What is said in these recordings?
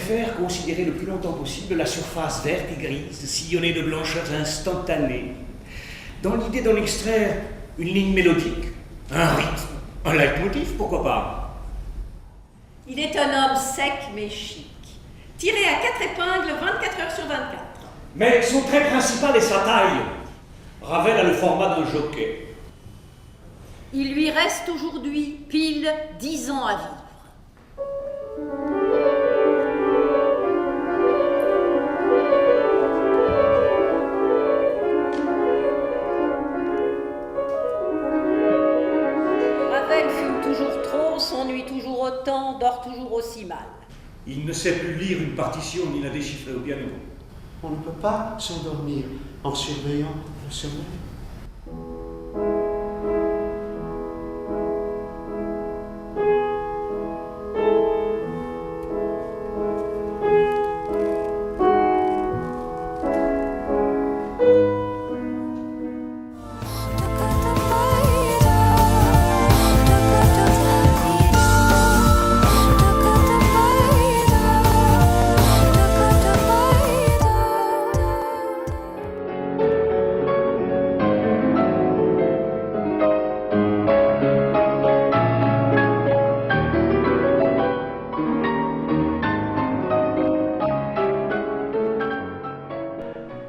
préfère considérer le plus longtemps possible la surface verte et grise, sillonnée de blancheurs instantanées, dans l'idée d'en extraire une ligne mélodique, un rythme, un leitmotiv, pourquoi pas. Il est un homme sec mais chic, tiré à 4 épingles 24 heures sur 24. Mais son trait principal est sa taille. Ravel a le format d'un jockey. Il lui reste aujourd'hui pile 10 ans à vivre. Ravel fume toujours trop, s'ennuie toujours autant, dort toujours aussi mal. Il ne sait plus lire une partition ni la déchiffrer au piano. On ne peut pas s'endormir en surveillant le sommeil.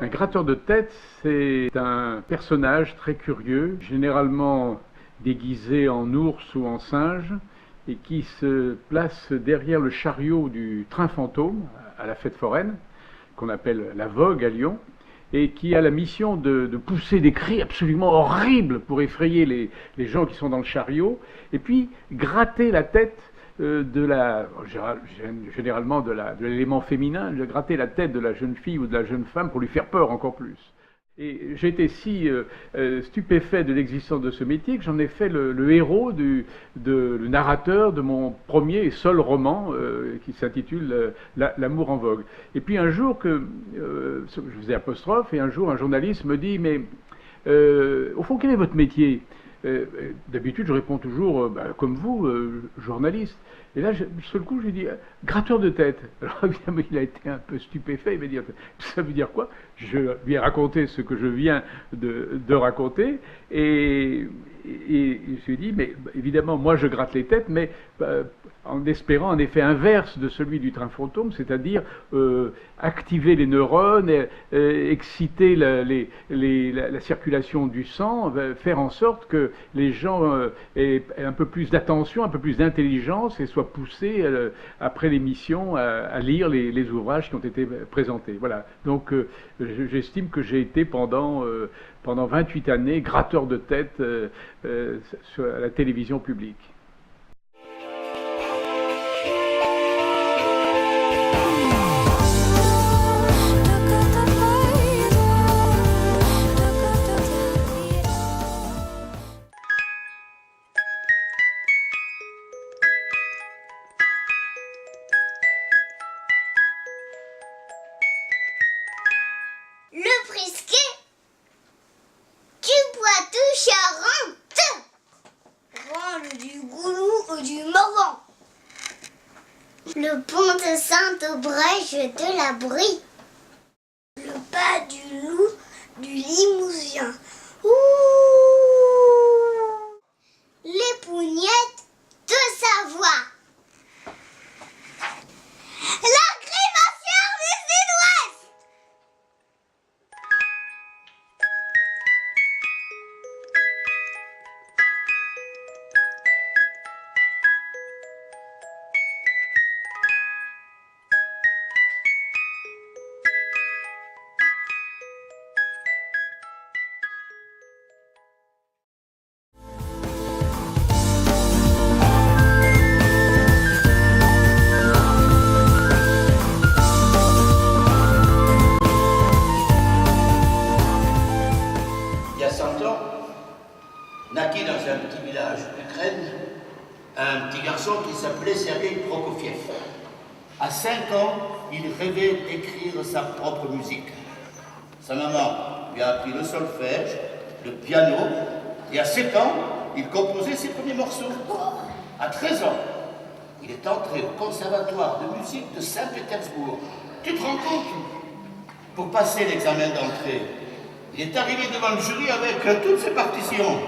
Un gratteur de tête, c'est un personnage très curieux, généralement déguisé en ours ou en singe, et qui se place derrière le chariot du train fantôme à la fête foraine, qu'on appelle la Vogue à Lyon, et qui a la mission de pousser des cris absolument horribles pour effrayer les gens qui sont dans le chariot, et puis gratter la tête généralement de l'élément féminin, de gratter la tête de la jeune fille ou de la jeune femme pour lui faire peur encore plus. Et j'ai été si stupéfait de l'existence de ce métier que j'en ai fait le héros, le narrateur de mon premier et seul roman qui s'intitule L'amour en vogue. Et puis un jour je faisais apostrophe, et un jour un journaliste me dit « Mais au fond, quel est votre métier ?» D'habitude, je réponds toujours, comme vous, journaliste. Et là, du seul coup, je lui dis, gratteur de tête. Alors évidemment, il a été un peu stupéfait. Il m'a dit, ça veut dire quoi? Je lui ai raconté ce que je viens de raconter. Et je lui ai dit, mais évidemment, moi, je gratte les têtes, mais en espérant un effet inverse de celui du train fantôme, c'est-à-dire activer les neurones, exciter la circulation du sang, faire en sorte que les gens aient un peu plus d'attention, un peu plus d'intelligence et soient poussés après l'émission à lire les ouvrages qui ont été présentés. Voilà. Donc j'estime que j'ai été pendant 28 années gratteur de tête à la télévision publique. Le Prisquet du Poitou-Charentes, range du Goulou ou du Morvan, le pont de Sainte-Brèche de la Brie, le pas du Loup du Limousin, ouh, les Pougnettes de Savoie, la Grimacière du Sud-Ouest. Naquit dans un petit village d'Ukraine un petit garçon qui s'appelait Sergei Prokofiev. À 5 ans, il rêvait d'écrire sa propre musique. Sa maman lui a appris le solfège, le piano, et à 7 ans, il composait ses premiers morceaux. À 13 ans, il est entré au conservatoire de musique de Saint-Pétersbourg. Tu te rends compte? Pour passer l'examen d'entrée, il est arrivé devant le jury avec toutes ses partitions.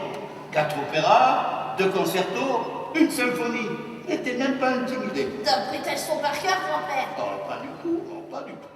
4 opéras, 2 concertos, 1 symphonie. Il n'était même pas intimidé. T'as appris tes leçons par cœur, grand-père? Oh, pas du tout, non, pas du tout.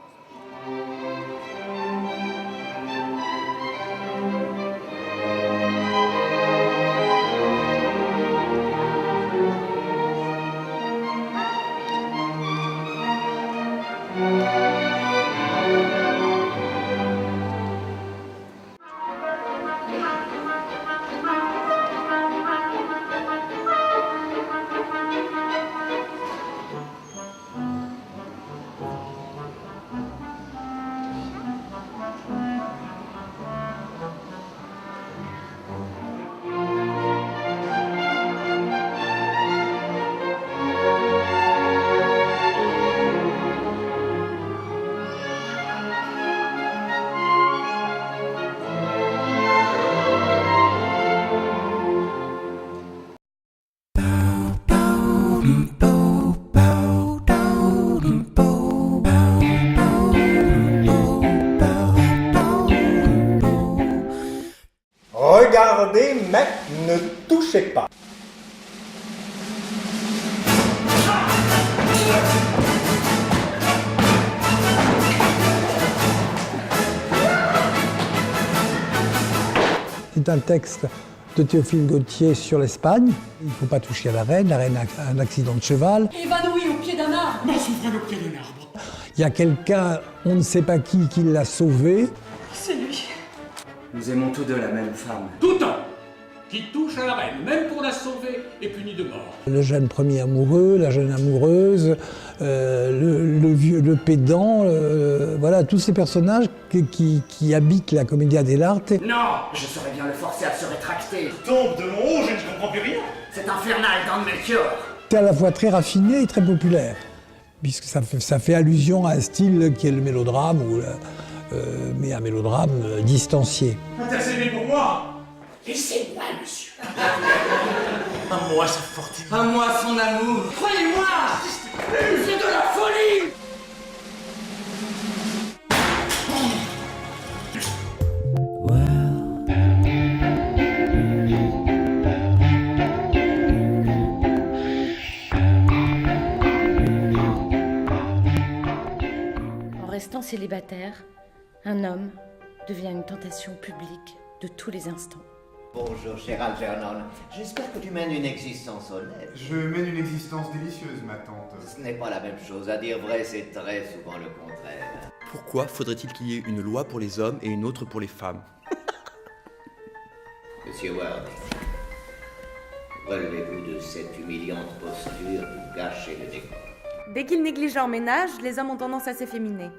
Regardez, mais ne touchez pas. C'est un texte de Théophile Gautier sur l'Espagne. Il ne faut pas toucher à la reine a un accident de cheval. Évanoui au pied d'un arbre. Ma souveraine au pied d'un arbre. Il y a quelqu'un, on ne sait pas qui l'a sauvé. C'est lui. Nous aimons tous deux la même femme. Tout homme qui touche à la reine, même pour la sauver, est puni de mort. Le jeune premier amoureux, la jeune amoureuse, le vieux, le pédant, voilà, tous ces personnages qui habitent la Commedia dell'arte. Non, je saurais bien le forcer à se rétracter. Tombe de mon haut, je ne comprends plus rien. C'est infernal dans Melchior. C'est à la fois très raffiné et très populaire, puisque ça fait allusion à un style qui est le mélodrame, mais un mélodrame distancié. Intercédez pour moi. Laissez-moi, monsieur. À moi sa fortune. À moi son amour. Croyez-moi, c'est de la folie. En restant célibataire, un homme devient une tentation publique de tous les instants. Bonjour, cher Algernon. J'espère que tu mènes une existence honnête. Je mène une existence délicieuse, ma tante. Ce n'est pas la même chose. À dire vrai, c'est très souvent le contraire. Pourquoi faudrait-il qu'il y ait une loi pour les hommes et une autre pour les femmes? Monsieur Ward, relevez-vous de cette humiliante posture pour gâcher le décor. Dès qu'ils négligent leur ménage, les hommes ont tendance à s'efféminer.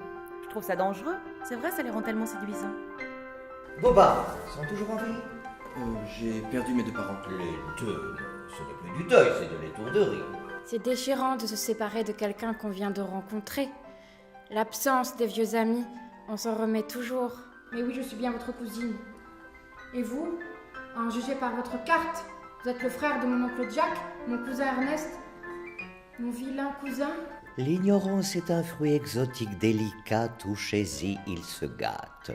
Je trouve ça dangereux. C'est vrai, ça les rend tellement séduisants. Vos parents sont toujours en vie? J'ai perdu mes 2 parents. Les deux? Ce n'est plus du deuil, c'est de l'étourderie. C'est déchirant de se séparer de quelqu'un qu'on vient de rencontrer. L'absence des vieux amis, on s'en remet toujours. Mais oui, je suis bien votre cousine. Et vous, à en juger par votre carte, vous êtes le frère de mon oncle Jack, mon cousin Ernest, mon vilain cousin. L'ignorance est un fruit exotique délicat, touchez-y, il se gâte.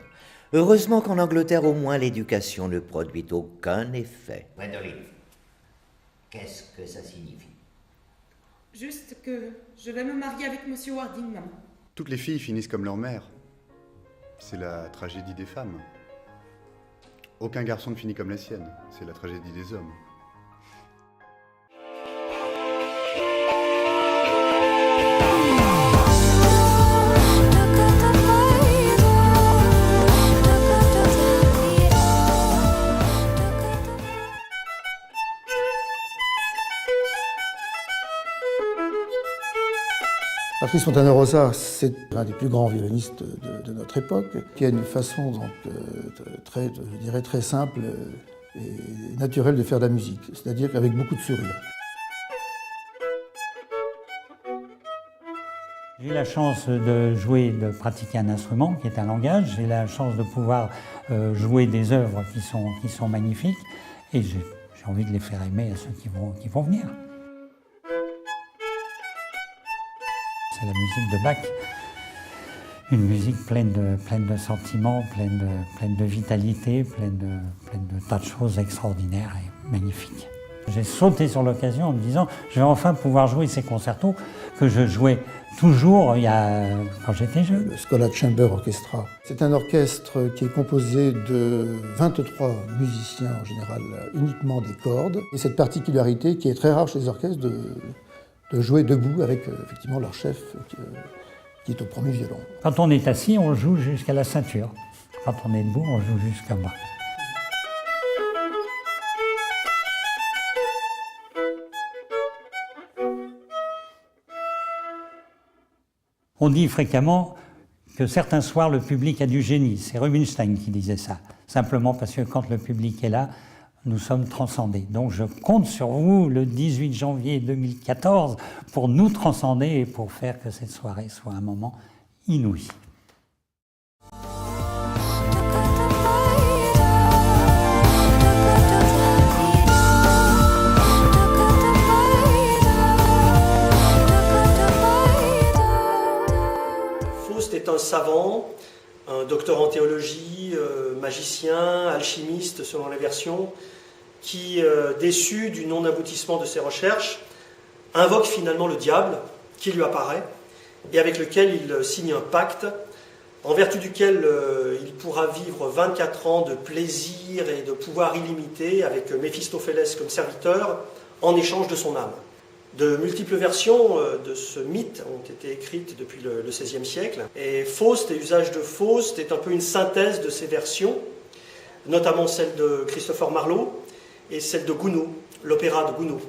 Heureusement qu'en Angleterre, au moins, l'éducation ne produit aucun effet. Gwendoline, qu'est-ce que ça signifie? Juste que je vais me marier avec Monsieur Warding, maman. Toutes les filles finissent comme leur mère. C'est la tragédie des femmes. Aucun garçon ne finit comme la sienne. C'est la tragédie des hommes. Patrice Fontana-Rosa, c'est l'un des plus grands violonistes de notre époque, qui a une façon donc, très simple et naturelle de faire de la musique, c'est-à-dire avec beaucoup de sourire. J'ai la chance de pratiquer un instrument qui est un langage. J'ai la chance de pouvoir jouer des œuvres qui sont magnifiques, et j'ai envie de les faire aimer à ceux qui vont venir. c'est la musique de Bach. Une musique pleine de sentiments, pleine de vitalité, pleine de tas de choses extraordinaires et magnifiques. J'ai sauté sur l'occasion en me disant je vais enfin pouvoir jouer ces concertos que je jouais toujours quand j'étais jeune. Le Schola Chamber Orchestra, c'est un orchestre qui est composé de 23 musiciens en général, uniquement des cordes. Et cette particularité qui est très rare chez les orchestres de jouer debout avec effectivement leur chef qui est au premier violon. Quand on est assis, on joue jusqu'à la ceinture. Quand on est debout, on joue jusqu'à bas. On dit fréquemment que certains soirs, le public a du génie. C'est Rubinstein qui disait ça. Simplement parce que quand le public est là, nous sommes transcendés. Donc je compte sur vous le 18 janvier 2014 pour nous transcender et pour faire que cette soirée soit un moment inouï. Faust est un savant, un docteur en théologie, magicien, alchimiste selon les versions, qui, déçu du non-aboutissement de ses recherches, invoque finalement le diable qui lui apparaît et avec lequel il signe un pacte en vertu duquel il pourra vivre 24 ans de plaisir et de pouvoir illimité avec Méphistophélès comme serviteur en échange de son âme. De multiples versions de ce mythe ont été écrites depuis le XVIe siècle et Faust et Usage de Faust est un peu une synthèse de ces versions, notamment celle de Christopher Marlowe et celle de Gounod, l'opéra de Gounod.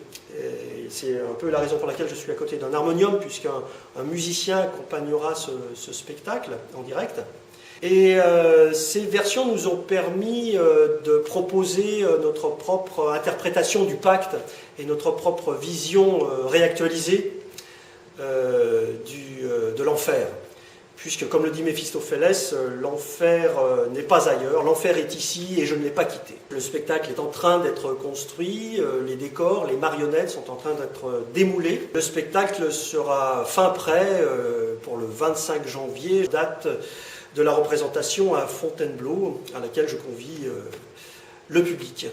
C'est un peu la raison pour laquelle je suis à côté d'un harmonium, puisqu'un musicien accompagnera ce spectacle en direct. Et ces versions nous ont permis de proposer notre propre interprétation du pacte et notre propre vision réactualisée de l'enfer. Puisque, comme le dit Méphistophélès, l'enfer n'est pas ailleurs, l'enfer est ici et je ne l'ai pas quitté. Le spectacle est en train d'être construit, les décors, les marionnettes sont en train d'être démoulées. Le spectacle sera fin prêt pour le 25 janvier, date de la représentation à Fontainebleau, à laquelle je convie le public.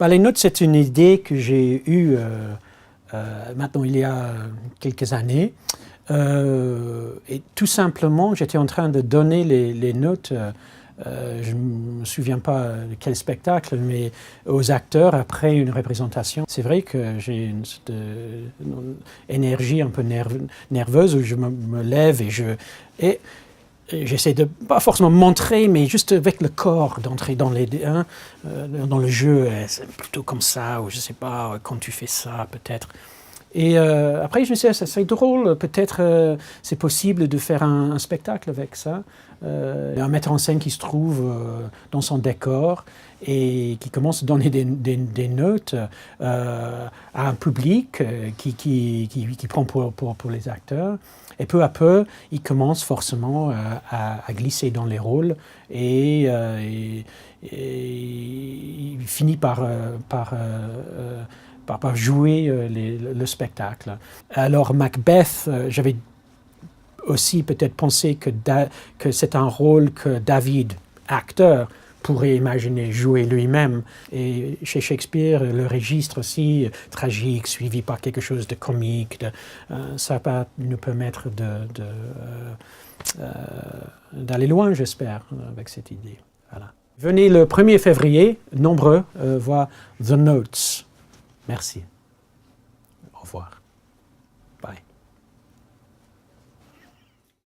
Les notes, c'est une idée que j'ai eue maintenant il y a quelques années. Et tout simplement, j'étais en train de donner les notes, je ne me souviens pas de quel spectacle, mais aux acteurs après une représentation. C'est vrai que j'ai une énergie un peu nerveuse où je me lève et j'essaie de pas forcément montrer, mais juste avec le corps, d'entrer dans le jeu. C'est plutôt comme ça, ou je sais pas, quand tu fais ça, peut-être. Et après, je me suis dit, c'est drôle, peut-être c'est possible de faire un spectacle avec ça. Un metteur en scène qui se trouve dans son décor et qui commence à donner des notes à un public qui prend pour les acteurs. Et peu à peu, il commence forcément à glisser dans les rôles et il finit par jouer le spectacle. Alors Macbeth, j'avais aussi peut-être pensé que c'est un rôle que David, acteur, pourrait imaginer jouer lui-même. Et chez Shakespeare, le registre aussi tragique, suivi par quelque chose de comique, ça va nous permettre d'aller loin, j'espère, avec cette idée. Voilà. Venez le 1er février, nombreux, voir The Notes. Merci. Au revoir.